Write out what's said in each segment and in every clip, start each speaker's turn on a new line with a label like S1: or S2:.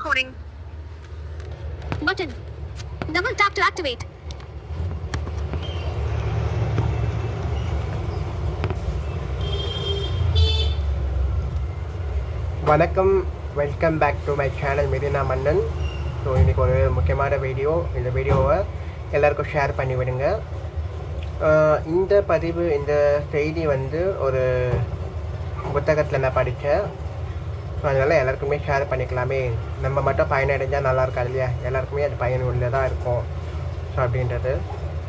S1: recording. Button. Double tap to activate.
S2: வணக்கம், welcome back to my channel Marina Mannan. So இன்றைக்கி ஒரு முக்கியமான வீடியோ. இந்த வீடியோவை எல்லாருக்கும் ஷேர் பண்ணி விடுங்க. இந்த பதிவு, இந்த செய்தி ஒரு புத்தகத்தில் நான் படித்தேன். ஸோ அதனால் எல்லாருக்குமே ஷேர் பண்ணிக்கலாமே, நம்ம மட்டும் பயனடைஞ்சால் நல்லா இருக்காது இல்லையா, எல்லாருக்குமே அது பயனுள்ளதாக இருக்கும். ஸோ அப்படின்றது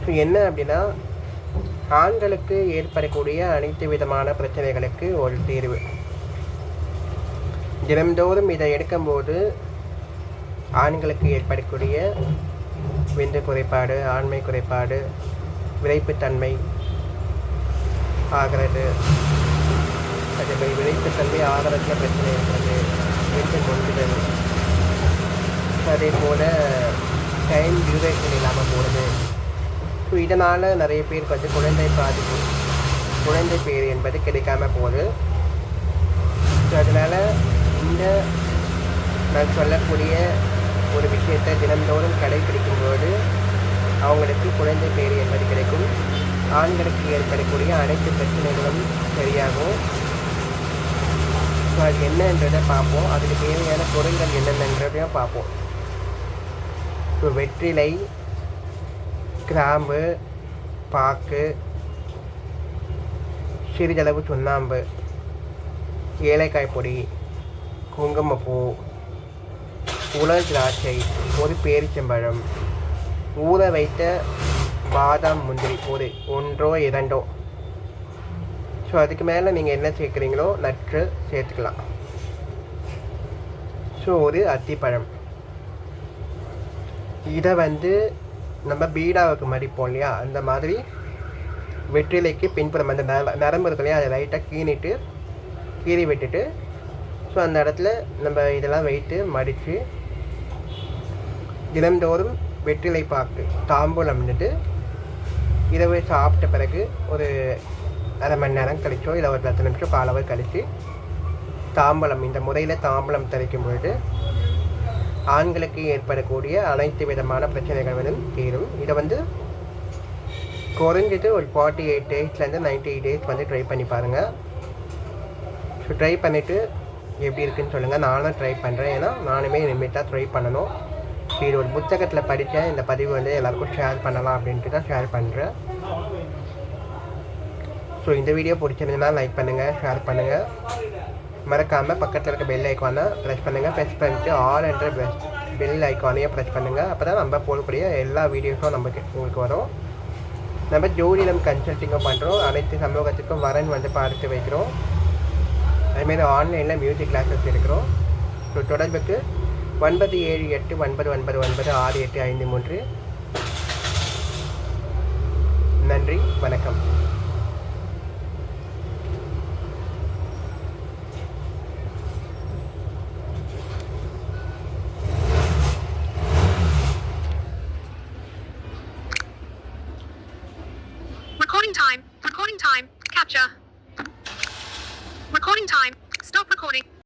S2: ஸோ என்ன அப்படின்னா, ஆண்களுக்கு ஏற்படக்கூடிய அனைத்து விதமான பிரச்சனைகளுக்கு ஒரு தீர்வு. தினம்தோறும் இதை எடுக்கும்போது ஆண்களுக்கு ஏற்படக்கூடிய விந்து குறைபாடு, ஆண்மை குறைபாடு, விரைப்புத்தன்மை ஆகிறது, அதேமாதிரி விரைப்புத்தன்மை ஆகிறதுல பிரச்சனை இருக்கிறது, விந்து முந்துதல், அதே போல் டைம் டியூரேஷன் இல்லாமல் போகிறது. ஸோ இதனால் நிறைய பேருக்கு குழந்தை பாதிப்பு, குழந்தை பேர் என்பது கிடைக்காமல் போகுது. ஸோ அதனால் இந்த நான் சொல்லக்கூடிய ஒரு விஷயத்தை தினந்தோறும் கடைபிடிக்கும்போது அவங்களுக்கு குழந்தை பேர் என்பது கிடைக்கும். ஆண்களுக்கு ஏற்படக்கூடிய அனைத்து பிரச்சனைகளும் சரியாகும். ஸோ அது என்னன்றதை பார்ப்போம். அதுக்கு தேவையான பொருள்கள் என்னென்னன்றதையும் பார்ப்போம். ஸோ வெற்றிலை, கிராம்பு, பாக்கு, சிறிதளவு சுண்ணாம்பு, ஏலக்காய் பொடி, குங்குமப்பூ, உலர் திராட்சை, ஒரு பேரிச்சம்பழம், ஊற வைத்த பாதாம், முந்திரி ஒரு ஒன்றோ இரண்டோ. ஸோ அதுக்கு மேலே நீங்கள் என்ன சேர்க்குறீங்களோ நட்ஸு சேர்த்துக்கலாம். ஸோ ஒரு அத்திப்பழம். இதை நம்ம பீடாவுக்கு மடிப்போம் இல்லையா, அந்த மாதிரி வெற்றிலைக்கு பின்புறம் நரம்பு இருக்கு இல்லையா, அதை லைட்டாக கீறி விட்டுட்டு, ஸோ அந்த இடத்துல நம்ம இதெல்லாம் வைத்து மடித்து தினந்தோறும் வெற்றிலை பாக்கு தாம்பூலம் இரவு சாப்பிட்ட பிறகு ஒரு அரை மணி நேரம் கழிச்சோ இல்லை ஒரு 10 நிமிஷம் காலவர் கழித்து தாம்பூலம், இந்த முறையில் தாம்பூலம் தரிக்கும் பொழுது ஆண்களுக்கு ஏற்படக்கூடிய அனைத்து விதமான பிரச்சனைகளும் தீரும். இதை குறைஞ்சது ஒரு 48 டேஸ்லேருந்து 90 டேஸ் ட்ரை பண்ணி பாருங்கள். ஸோ ட்ரை பண்ணிவிட்டு எப்படி இருக்குன்னு சொல்லுங்கள். நானும் ட்ரை பண்ணுறேன், ஏன்னா நானுமே இனிமேட்டாக ட்ரை பண்ணணும். இது ஒரு புத்தகத்தில் படித்தேன். இந்த பதிவு எல்லாருக்கும் ஷேர் பண்ணலாம் அப்படின்ட்டு தான் ஷேர் பண்ணுறேன். ஸோ இந்த வீடியோ பிடிச்சிருந்ததுன்னா லைக் பண்ணுங்கள், ஷேர் பண்ணுங்கள். மறக்காமல் பக்கத்தில் இருக்க பெல் ஐக்கானை ப்ரெஸ் பண்ணுங்கள். ப்ரெஸ் பண்ணிட்டு ஆல் என்ற பெல் ஐக்கானையும் ப்ரெஸ் பண்ணுங்கள். அப்போ தான் நம்ம போடக்கூடிய எல்லா வீடியோஸும் உங்களுக்கு வரும். நம்ம ஜோதிடம் கன்சல்ட்டிங்கும் பண்ணுறோம். அனைத்து சமூகத்துக்கும் வரன் பார்த்து வைக்கிறோம். அதுமாரி ஆன்லைனில் மியூசிக் கிளாஸஸ் எடுக்கிறோம். ஸோ தொடர்புக்கு 9789999685. நன்றி, வணக்கம்.
S1: Recording time. Recording time. Capture. Recording time. Stop recording.